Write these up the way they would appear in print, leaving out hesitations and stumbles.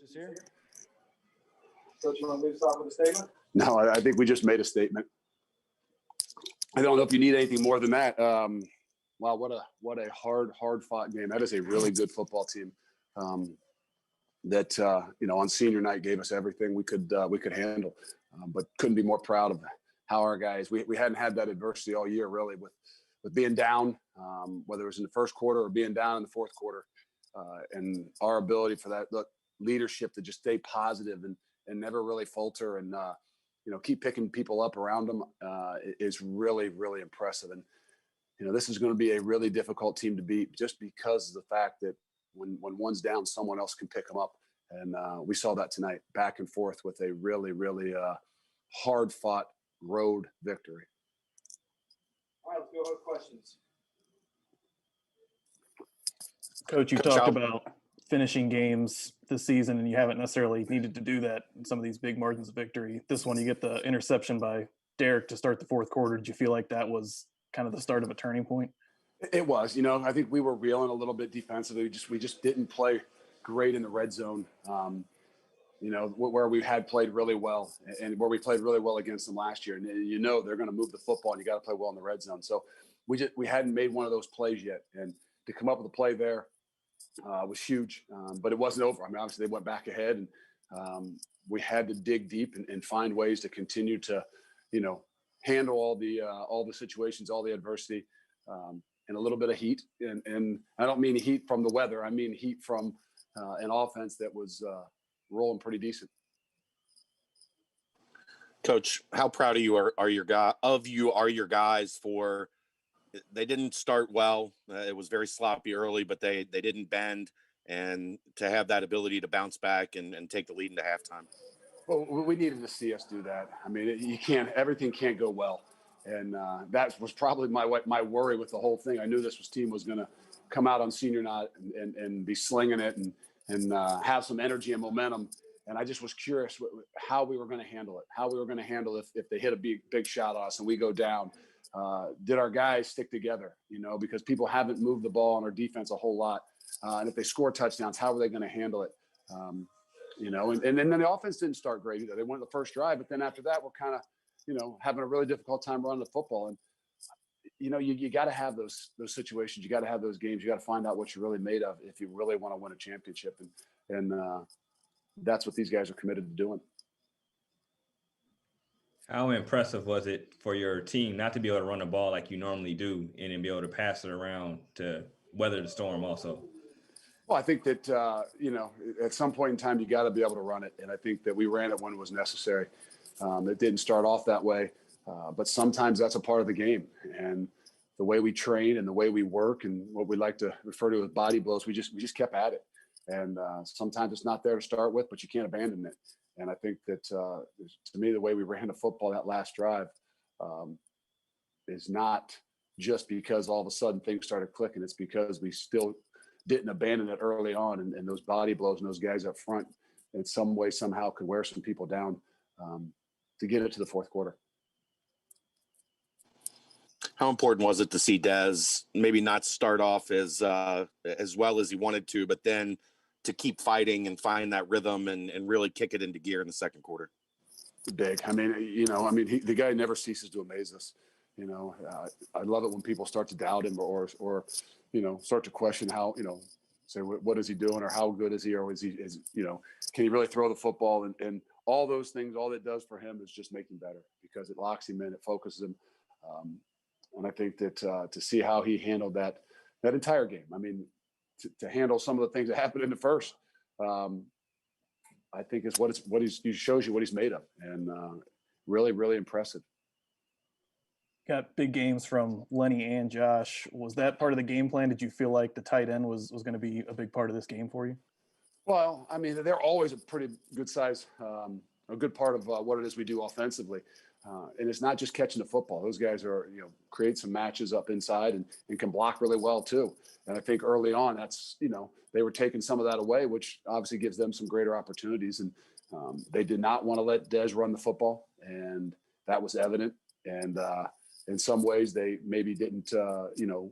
Just here. So you want me to start with a statement? No, I think we just made a statement. I don't know if you need anything more than that. Wow, what a hard fought game. That is a really good football team that on senior night gave us everything we could handle, but couldn't be more proud of how our guys. We hadn't had that adversity all year really with being down, whether it was in the first quarter or being down in the fourth quarter, and our ability for that leadership to just stay positive and never really falter and keep picking people up around them is really, really impressive. And this is going to be a really difficult team to beat just because of the fact that when one's down, someone else can pick them up. And we saw that tonight, back and forth with a really, really hard fought road victory. All right, let's go with questions. Coach, you talked about finishing games this season, and you haven't necessarily needed to do that in some of these big margins of victory. This one, you get the interception by Darrick to start the fourth quarter. Did you feel like that was kind of the start of a turning point? It was. I think we were reeling a little bit defensively. We just didn't play great in the red zone. Where we had played really well and where we played really well against them last year. And they're going to move the football, and you got to play well in the red zone. So we hadn't made one of those plays yet, and to come up with a play there was huge. But it wasn't over. I mean, obviously they went back ahead, and we had to dig deep and find ways to continue to, handle all the situations, all the adversity, and a little bit of heat. And I don't mean heat from the weather. I mean heat from an offense that was rolling pretty decent. Coach, how proud of you are your guys for? They didn't start well. It was very sloppy early, but they didn't bend, and to have that ability to bounce back and take the lead into halftime. Well, we needed to see us do that. I mean, everything can't go well. And that was probably my worry with the whole thing. I knew this team was going to come out on senior night and be slinging it and have some energy and momentum. And I just was curious how we were going to handle it, how we were going to handle if they hit a big shot on us and we go down. Did our guys stick together, because people haven't moved the ball on our defense a whole lot. And if they score touchdowns, how are they going to handle it? And then the offense didn't start great either. They won the first drive, but then after that, we're kind of, having a really difficult time running the football. And, you got to have those situations. You got to have those games. You got to find out what you're really made of if you really want to win a championship. And that's what these guys are committed to doing. How impressive was it for your team not to be able to run the ball like you normally do and then be able to pass it around to weather the storm also? Well, I think that, at some point in time, you got to be able to run it. And I think that we ran it when it was necessary. It didn't start off that way, but sometimes that's a part of the game. And the way we train and the way we work and what we like to refer to as body blows, we just kept at it. And sometimes it's not there to start with, but you can't abandon it. And I think that, to me, the way we ran the football that last drive is not just because all of a sudden things started clicking. It's because we still didn't abandon it early on. And those body blows and those guys up front in some way, somehow could wear some people down to get it to the fourth quarter. How important was it to see Dez maybe not start off as well as he wanted to, but then to keep fighting and find that rhythm and really kick it into gear in the second quarter? Big. I mean, the guy never ceases to amaze us. I love it when people start to doubt him or start to question how, say, what is he doing or how good is he, or can he really throw the football and all those things. All it does for him is just make him better because it locks him in, it focuses him. And I think that to see how he handled that entire game, I mean, to handle some of the things that happened in the first, I think is he shows you what he's made of, and really, really impressive. Got big games from Lenny and Josh. Was that part of the game plan? Did you feel like the tight end was going to be a big part of this game for you? Well, I mean, they're always a pretty good size, a good part of what it is we do offensively. And it's not just catching the football. Those guys are, create some matches up inside and can block really well too. And I think early on that's, they were taking some of that away, which obviously gives them some greater opportunities. And they did not want to let Dez run the football. And that was evident. And in some ways they maybe didn't,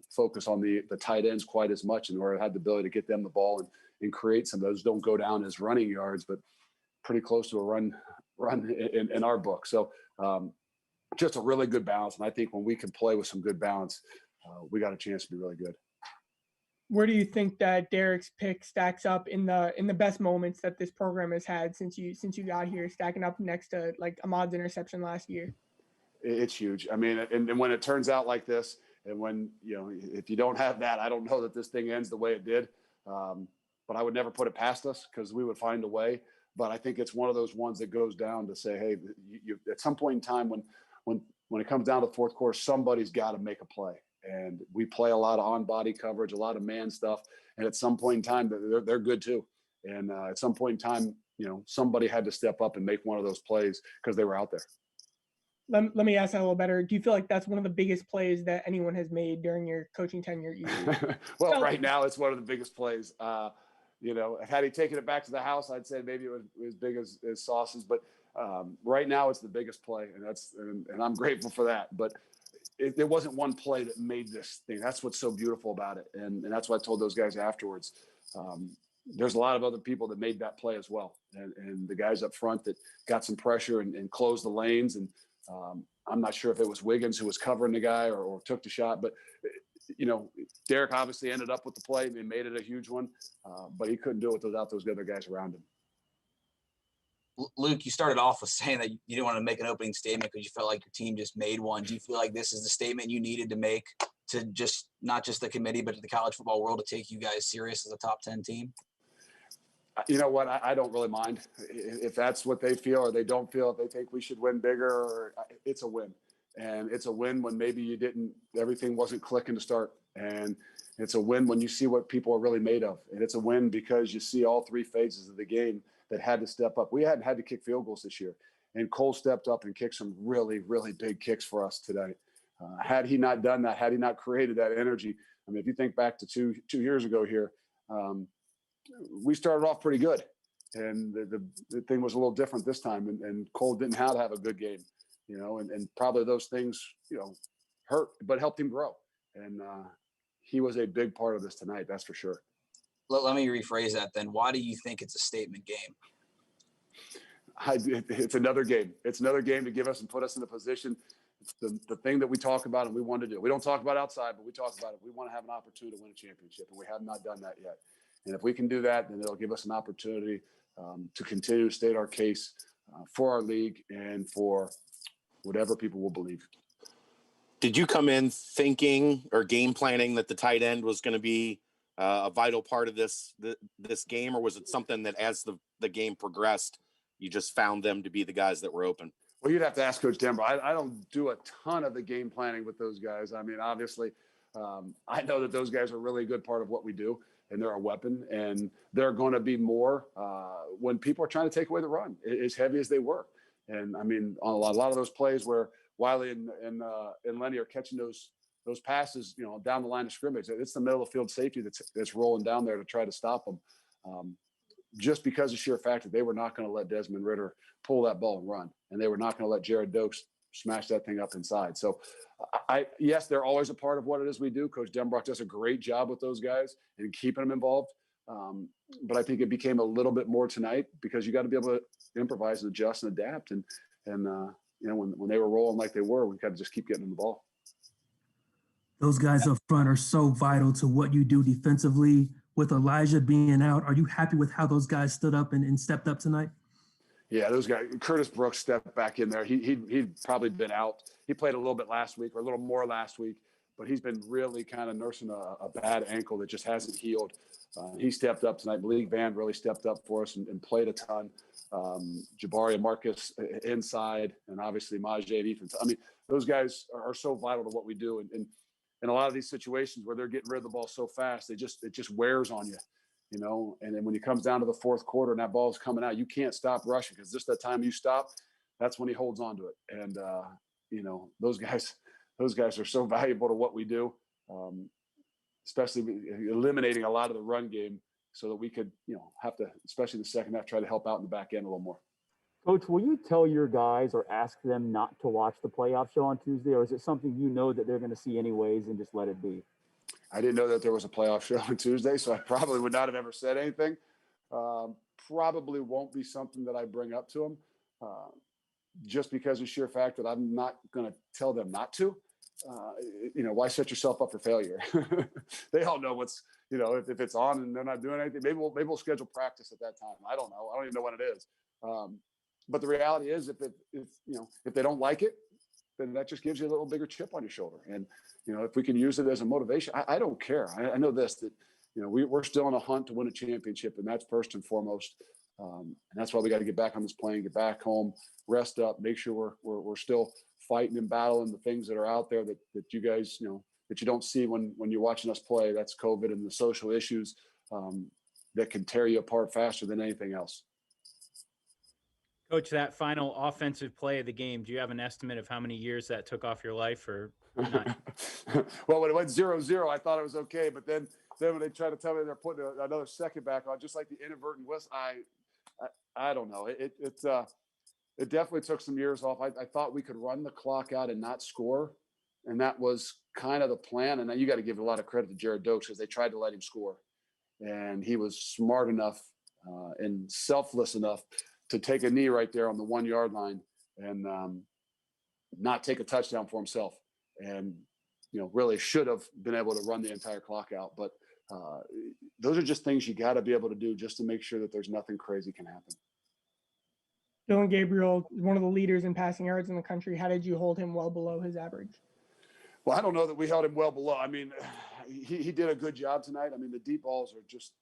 focus on the tight ends quite as much, and or had the ability to get them the ball and create some of those. Don't go down as running yards, but pretty close to a run in our book. So just a really good balance. And I think when we can play with some good balance, we got a chance to be really good. Where do you think that Darrick's pick stacks up in the best moments that this program has had since you got here, stacking up next to like Ahmad's interception last year? It's huge. I mean, and when it turns out like this, and when, if you don't have that, I don't know that this thing ends the way it did. But I would never put it past us because we would find a way. But I think it's one of those ones that goes down to say, hey, you at some point in time when it comes down to the fourth quarter, somebody's got to make a play. And we play a lot of on-body coverage, a lot of man stuff. And at some point in time, they're good too. And at some point in time, somebody had to step up and make one of those plays because they were out there. Let me ask that a little better. Do you feel like that's one of the biggest plays that anyone has made during your coaching tenure? Well, right now it's one of the biggest plays. Had he taken it back to the house, I'd say maybe it was as big as Sauce's. But right now it's the biggest play, and I'm grateful for that. But there wasn't one play that made this thing. That's what's so beautiful about it. And that's what I told those guys afterwards. There's a lot of other people that made that play as well. And the guys up front that got some pressure and closed the lanes. And I'm not sure if it was Wiggins who was covering the guy or took the shot. But, Darrick obviously ended up with the play and made it a huge one. But he couldn't do it without those other guys around him. Luke, you started off with saying that you didn't want to make an opening statement because you felt like your team just made one. Do you feel like this is the statement you needed to make to just not just the committee, but to the college football world to take you guys serious as a top 10 team? You know what? I don't really mind if that's what they feel or they don't feel. If they think we should win bigger, it's a win. And it's a win when maybe everything wasn't clicking to start. And it's a win when you see what people are really made of. And it's a win because you see all three phases of the game that had to step up. We hadn't had to kick field goals this year. And Cole stepped up and kicked some really, really big kicks for us today. Had he not done that, had he not created that energy, I mean, if you think back to two years ago here, we started off pretty good. And the thing was a little different this time. And Cole didn't have a good game, and probably those things, hurt, but helped him grow. And he was a big part of this tonight, that's for sure. Let me rephrase that then. Why do you think it's a statement game? It's another game. It's another game to give us and put us in a position. It's the thing that we talk about and we want to do. We don't talk about outside, but we talk about it. We want to have an opportunity to win a championship, and we have not done that yet. And if we can do that, then it'll give us an opportunity to continue to state our case for our league and for whatever people will believe. Did you come in thinking or game planning that the tight end was going to be a vital part of this game, or was it something that as the game progressed, you just found them to be the guys that were open? Well, you'd have to ask Coach Denver. I don't do a ton of the game planning with those guys. I mean, obviously, I know that those guys are really a good part of what we do, and they're a weapon, and they're going to be more when people are trying to take away the run, as heavy as they were. And I mean, on a lot of those plays where Wiley and Lenny are catching those passes, down the line of scrimmage, it's the middle of field safety that's rolling down there to try to stop them. Just because of sheer fact that they were not going to let Desmond Ridder pull that ball and run, and they were not going to let Jared Dokes smash that thing up inside. So yes, they're always a part of what it is we do. Coach Denbrock does a great job with those guys and keeping them involved. But I think it became a little bit more tonight because you got to be able to improvise and adjust and adapt. And when they were rolling like they were, we got to just keep getting them the ball. Those guys up front are so vital to what you do defensively. With Elijah being out, are you happy with how those guys stood up and stepped up tonight? Yeah, those guys. Curtis Brooks stepped back in there. He'd probably been out. He played a little bit last week or a little more last week, but he's been really kind of nursing a bad ankle that just hasn't healed. He stepped up tonight. Malik Van really stepped up for us and played a ton. Jabari and Marcus inside, and obviously Majay and Ethan. I mean, those guys are so vital to what we do. And in a lot of these situations where they're getting rid of the ball so fast, it just wears on you, And then when it comes down to the fourth quarter and that ball's coming out, you can't stop rushing because just that time you stop, that's when he holds on to it. And those guys are so valuable to what we do, especially eliminating a lot of the run game, so that we could have to, especially in the second half, try to help out in the back end a little more. Coach, will you tell your guys or ask them not to watch the playoff show on Tuesday, or is it something that they're going to see anyways and just let it be? I didn't know that there was a playoff show on Tuesday, so I probably would not have ever said anything. Probably won't be something that I bring up to them, just because of sheer fact that I'm not going to tell them not to. Why set yourself up for failure? They all know what's, if it's on and they're not doing anything, maybe we'll schedule practice at that time. I don't know. I don't even know when it is. But the reality is, if they don't like it, then that just gives you a little bigger chip on your shoulder. And, if we can use it as a motivation, I don't care. I know this, that, we're still on a hunt to win a championship, and that's first and foremost. And that's why we got to get back on this plane, get back home, rest up, make sure we're still fighting and battling the things that are out there that you guys, that you don't see when you're watching us play. That's COVID and the social issues that can tear you apart faster than anything else. Coach, that final offensive play of the game, do you have an estimate of how many years that took off your life or not? Well, when it went 0-0, I thought it was okay. But then when they tried to tell me they're putting another second back on, just like the inadvertent whistle, I don't know. It definitely took some years off. I thought we could run the clock out and not score. And that was kind of the plan. And you got to give a lot of credit to Jared Dokes, because they tried to let him score. And he was smart enough and selfless enough to take a knee right there on the 1 yard line and not take a touchdown for himself. And, really should have been able to run the entire clock out. But those are just things you got to be able to do just to make sure that there's nothing crazy can happen. Dylan Gabriel, one of the leaders in passing yards in the country. How did you hold him well below his average? Well, I don't know that we held him well below. I mean, he did a good job tonight. I mean, the deep balls are just,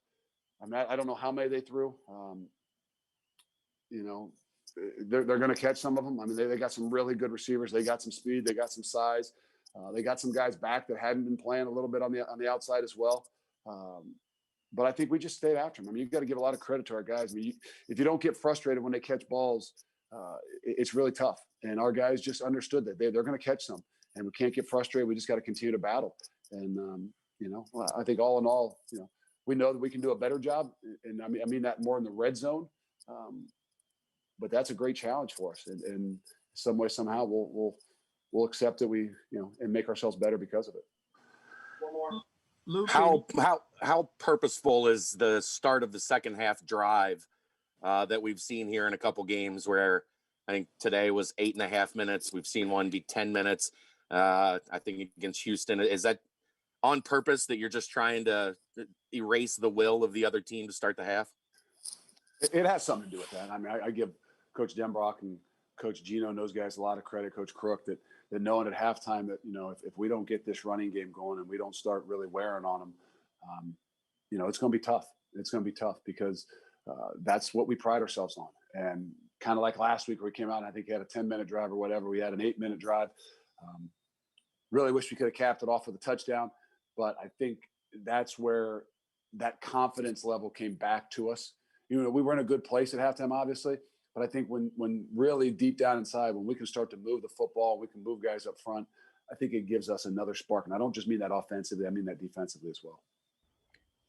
I don't know how many they threw. They're going to catch some of them. I mean, they got some really good receivers. They got some speed. They got some size. They got some guys back that hadn't been playing a little bit on the outside as well. But I think we just stayed after them. I mean, you've got to give a lot of credit to our guys. I mean, if you don't get frustrated when they catch balls, it's really tough. And our guys just understood that they're going to catch some, and we can't get frustrated. We just got to continue to battle. And I think all in all, we know that we can do a better job. And I mean that more in the red zone. But that's a great challenge for us. And some way, somehow, we'll accept it. And make ourselves better because of it. One more. Luke, How purposeful is the start of the second half drive that we've seen here in a couple games, where I think today was 8.5 minutes. We've seen one be 10 minutes. I think against Houston. Is that on purpose, that you're just trying to erase the will of the other team to start the half? It has something to do with that. I mean, I give Coach Denbrock and Coach Gino and those guys a lot of credit, Coach Crook, that knowing at halftime that, if we don't get this running game going and we don't start really wearing on them, it's going to be tough. It's going to be tough because that's what we pride ourselves on. And kind of like last week where we came out and I think he had a 10-minute drive or whatever. We had an 8-minute drive. Really wish we could have capped it off with a touchdown. But I think that's where that confidence level came back to us. We were in a good place at halftime, obviously. But I think when really deep down inside, when we can start to move the football, we can move guys up front, I think it gives us another spark. And I don't just mean that offensively, I mean that defensively as well.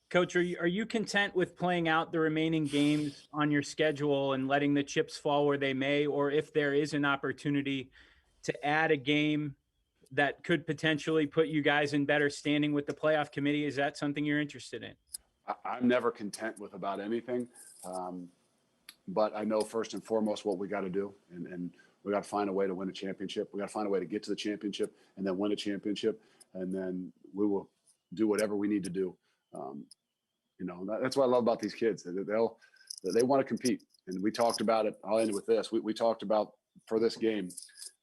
Coach, are you content with playing out the remaining games on your schedule and letting the chips fall where they may? Or if there is an opportunity to add a game that could potentially put you guys in better standing with the playoff committee, is that something you're interested in? I'm never content with about anything. But I know first and foremost what we got to do. And we got to find a way to win a championship. We got to find a way to get to the championship and then win a championship. And then we will do whatever we need to do. That's what I love about these kids. They want to compete. And we talked about it. I'll end with this. We talked about for this game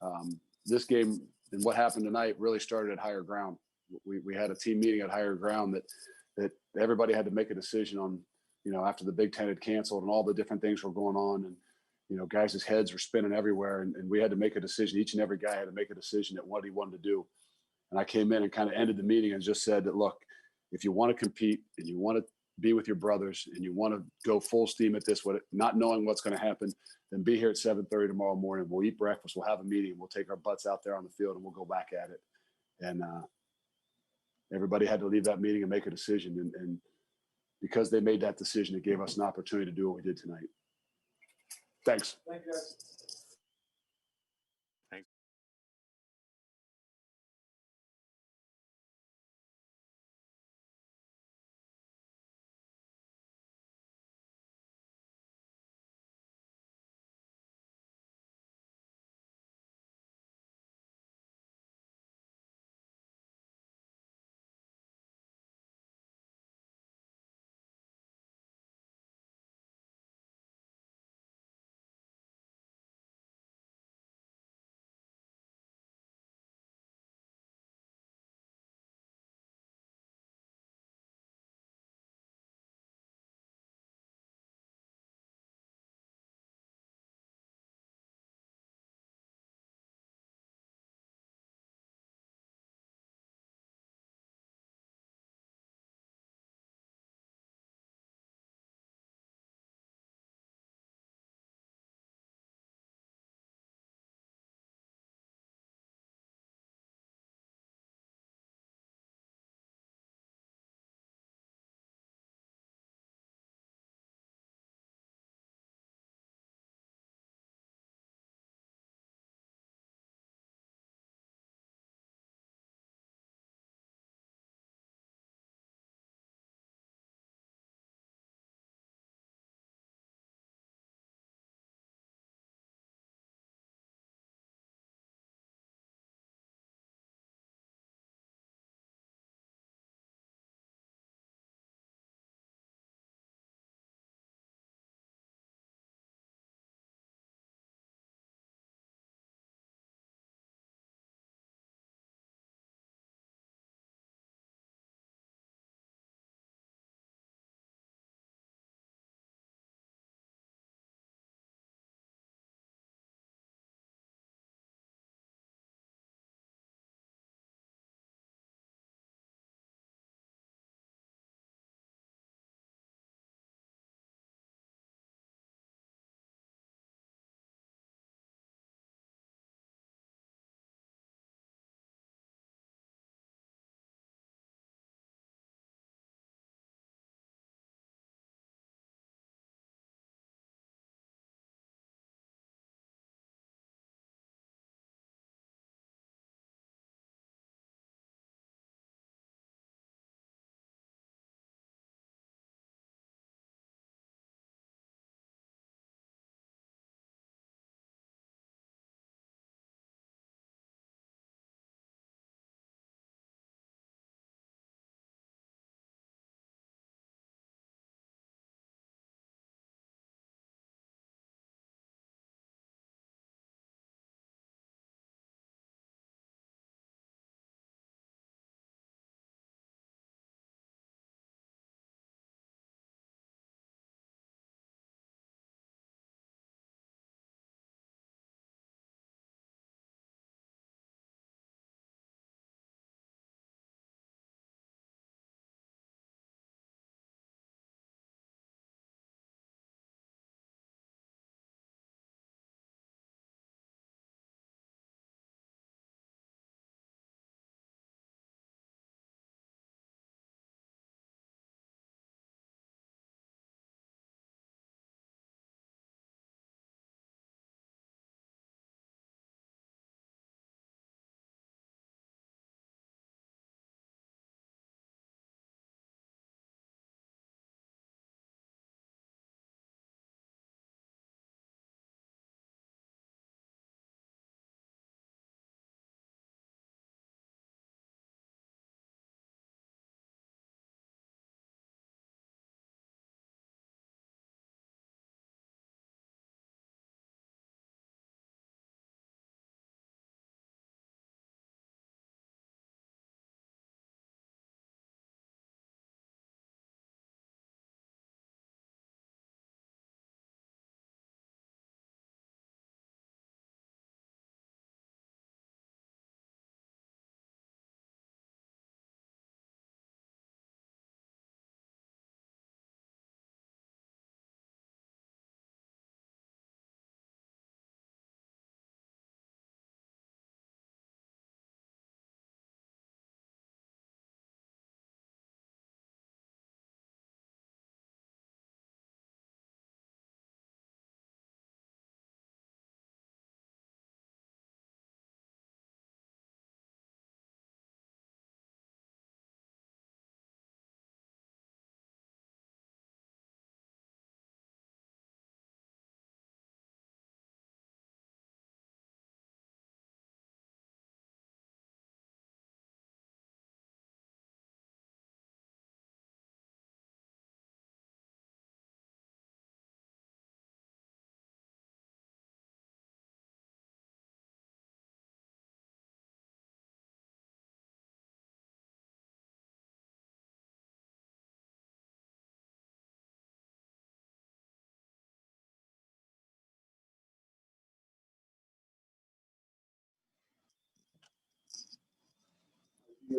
and what happened tonight really started at higher ground. We had a team meeting at higher ground that everybody had to make a decision on, after the Big Ten had canceled and all the different things were going on, and guys' heads were spinning everywhere, and we had to make a decision. Each and every guy had to make a decision at what he wanted to do. And I came in and kind of ended the meeting and just said that, look, if you want to compete and you want to be with your brothers and you want to go full steam at this, not knowing what's going to happen, then be here at 7:30 tomorrow morning. We'll eat breakfast. We'll have a meeting. We'll take our butts out there on the field and we'll go back at it. And everybody had to leave that meeting and make a decision. And because they made that decision, it gave us an opportunity to do what we did tonight. Thanks. Thank you, guys.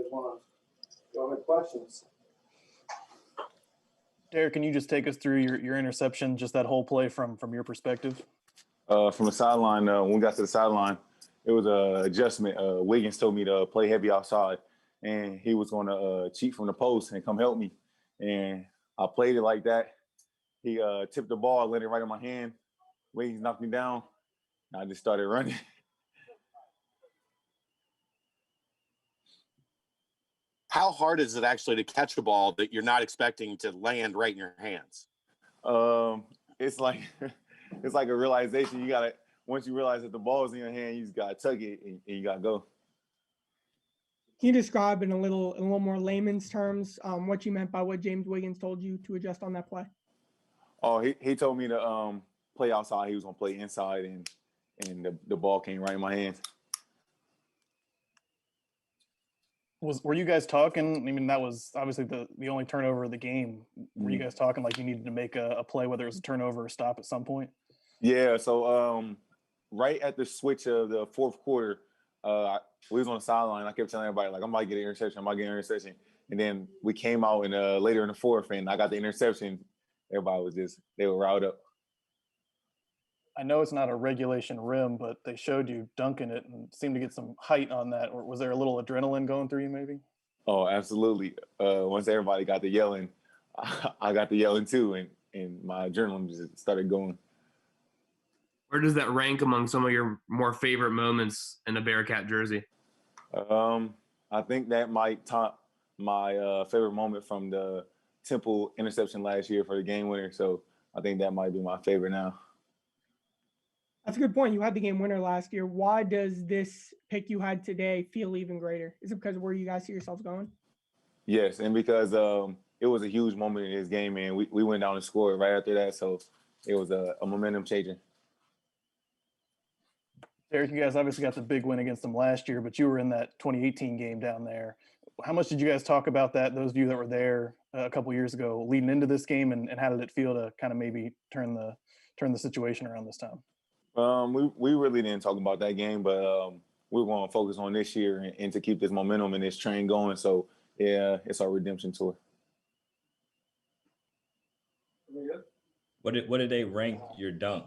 guys want to go with questions? Darrick, can you just take us through your interception, just that whole play from your perspective? From the sideline, when we got to the sideline, it was a adjustment. Wiggins told me to play heavy outside, and he was going to cheat from the post and come help me. And I played it like that. He tipped the ball, landed right in my hand. Wiggins knocked me down. And I just started running. How hard is it actually to catch a ball that you're not expecting to land right in your hands? It's like it's like a realization. You gotta, once you realize that the ball is in your hand, you just gotta tug it and you gotta go. Can you describe in a little more layman's terms what you meant by what James Wiggins told you to adjust on that play? Oh, he told me to play outside. He was gonna play inside, and the ball came right in my hands. Were you guys talking? I mean, that was obviously the only turnover of the game. Were you guys talking like you needed to make a play, whether it was a turnover or stop at some point? Yeah. So right at the switch of the fourth quarter, we was on the sideline. I kept telling everybody like, I'm about to get an interception. I'm about to get an interception. And then we came out and later in the fourth, and I got the interception. Everybody was they were riled up. I know it's not a regulation rim, but they showed you dunking it and seemed to get some height on that. Or was there a little adrenaline going through you maybe? Oh, absolutely. Once everybody got the yelling, I got the yelling too, and my adrenaline just started going. Where does that rank among some of your more favorite moments in a Bearcat jersey? I think that might top my favorite moment from the Temple interception last year for the game winner. So I think that might be my favorite now. That's a good point. You had the game winner last year. Why does this pick you had today feel even greater? Is it because of where you guys see yourselves going? Yes, and because it was a huge moment in this game, and we went down and scored right after that. So it was a momentum changer. Darrick, you guys obviously got the big win against them last year, but you were in that 2018 game down there. How much did you guys talk about that, those of you that were there a couple years ago leading into this game, and how did it feel to kind of maybe turn the situation around this time? We really didn't talk about that game, but we were going to focus on this year and to keep this momentum and this train going. So, yeah, it's our redemption tour. What did they rank your dunk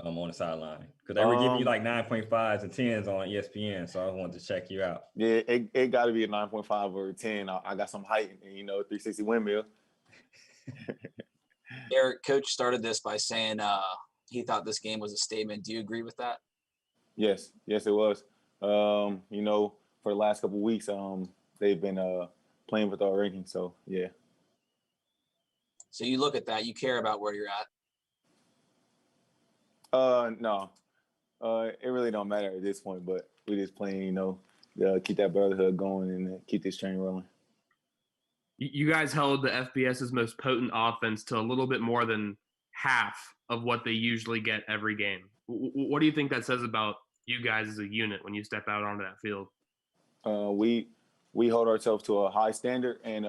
on the sideline? Because they were giving you like 9.5s and 10s on ESPN, so I wanted to check you out. Yeah, it got to be a 9.5 or a 10. I got some height and, 360 windmill. Darrick, coach started this by saying he thought this game was a statement. Do you agree with that? Yes, it was. For the last couple of weeks, they've been playing with our ranking. So, yeah. So you look at that, you care about where you're at? No. It really don't matter at this point, but we're just playing, keep that brotherhood going and keep this train rolling. You guys held the FBS's most potent offense to a little bit more than half of what they usually get every game. What do you think that says about you guys as a unit when you step out onto that field? We hold ourselves to a high standard, and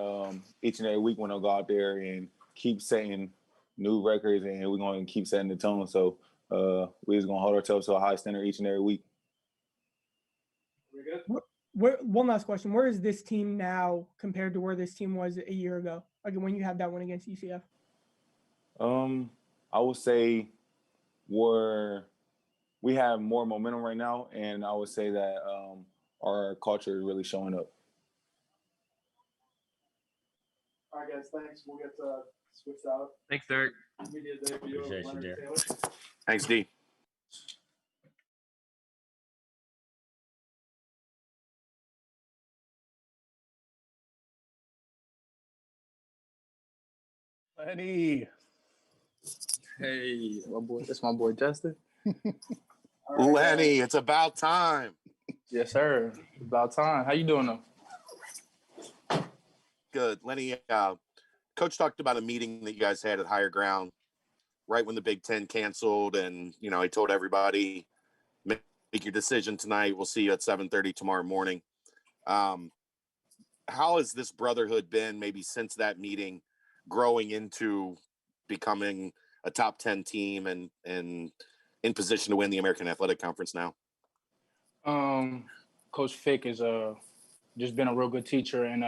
each and every week we're gonna go out there and keep setting new records, and we're gonna keep setting the tone. So we're just gonna hold ourselves to a high standard each and every week. We good? One last question. Where is this team now compared to where this team was a year ago? Like when you had that win against UCF? I would say we have more momentum right now, and I would say that our culture is really showing up. All right, guys. Thanks. We'll get switched out. Thanks, Darrick. Media debut of Appreciate you, Leonard Darrick. Taylor. Thanks, D. Lenny. Hey, my boy. That's my boy Justin. All right, Lenny, it's about time. Yes, sir. About time. How you doing though? Good. Lenny, Coach talked about a meeting that you guys had at Higher Ground right when the Big Ten canceled, and he told everybody, make your decision tonight. We'll see you at 7:30 tomorrow morning. How has this brotherhood been maybe since that meeting, growing into becoming a top 10 team and in position to win the American Athletic Conference now? Coach Fick is just been a real good teacher and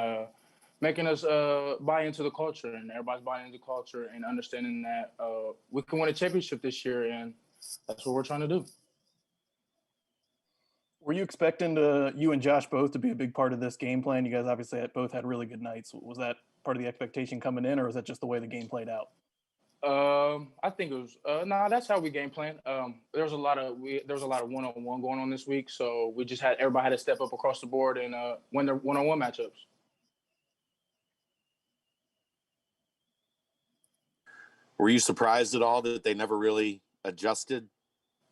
making us buy into the culture, and everybody's buying into the culture and understanding that we can win a championship this year, and that's what we're trying to do. Were you expecting you and Josh both to be a big part of this game plan? You guys obviously both had really good nights. Was that part of the expectation coming in, or was that just the way the game played out? I think it was that's how we game plan. There was a lot of one-on-one going on this week, so we just had everybody had to step up across the board and win their one-on-one matchups. Were you surprised at all that they never really adjusted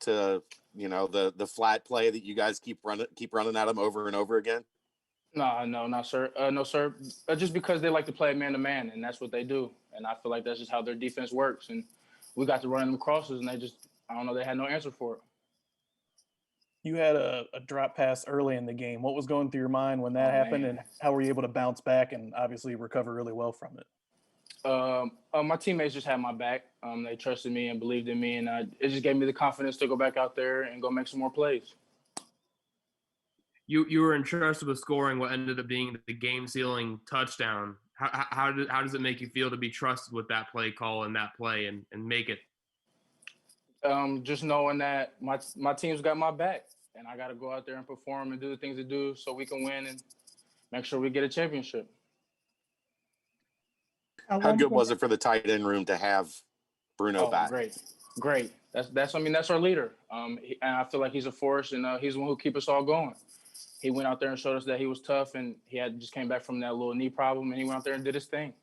to, the flat play that you guys keep running at them over and over again? No, sir. No, sir. Just because they like to play man-to-man, and that's what they do. And I feel like that's just how their defense works. And we got to run them crosses, and they had no answer for it. You had a drop pass early in the game. What was going through your mind when that happened, and how were you able to bounce back and obviously recover really well from it? My teammates just had my back. They trusted me and believed in me, and it just gave me the confidence to go back out there and go make some more plays. You were entrusted with scoring what ended up being the game-sealing touchdown. How does it make you feel to be trusted with that play call and that play and make it? Just knowing that my team's got my back, and I got to go out there and perform and do the things to do so we can win and make sure we get a championship. How good was it for the tight end room to have Bruno back? Great. That's our leader. And I feel like he's a force, and he's the one who keep us all going. He went out there and showed us that he was tough, and he had just came back from that little knee problem, and he went out there and did his thing.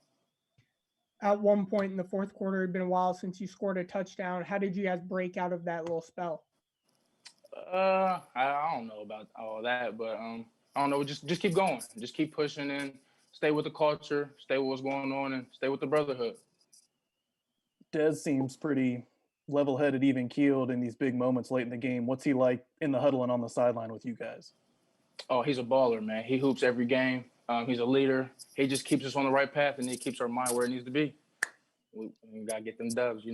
At one point in the fourth quarter, it'd been a while since you scored a touchdown. How did you guys break out of that little spell? I don't know about all that, but I don't know. Just keep going. Just keep pushing and stay with the culture, stay with what's going on, and stay with the brotherhood. Dez seems pretty level-headed, even-keeled in these big moments late in the game. What's he like in the huddle and on the sideline with you guys? Oh, he's a baller, man. He hoops every game. He's a leader. He just keeps us on the right path, and he keeps our mind where it needs to be. We got to get them dubs,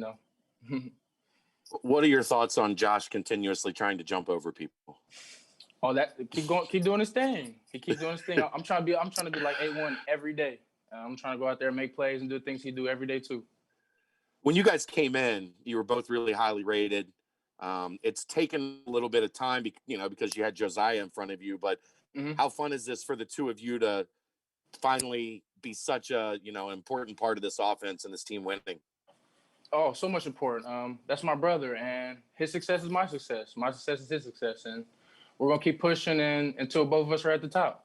What are your thoughts on Josh continuously trying to jump over people? Oh, keep doing his thing. He keeps doing his thing. I'm trying to be like 8-1 every day. I'm trying to go out there and make plays and do things he do every day too. When you guys came in, you were both really highly rated. It's taken a little bit of time, because you had Josiah in front of you. But how fun is this for the two of you to finally be such a important part of this offense and this team winning? Oh, so much important. That's my brother, and his success is my success. My success is his success, and we're gonna keep pushing until both of us are at the top.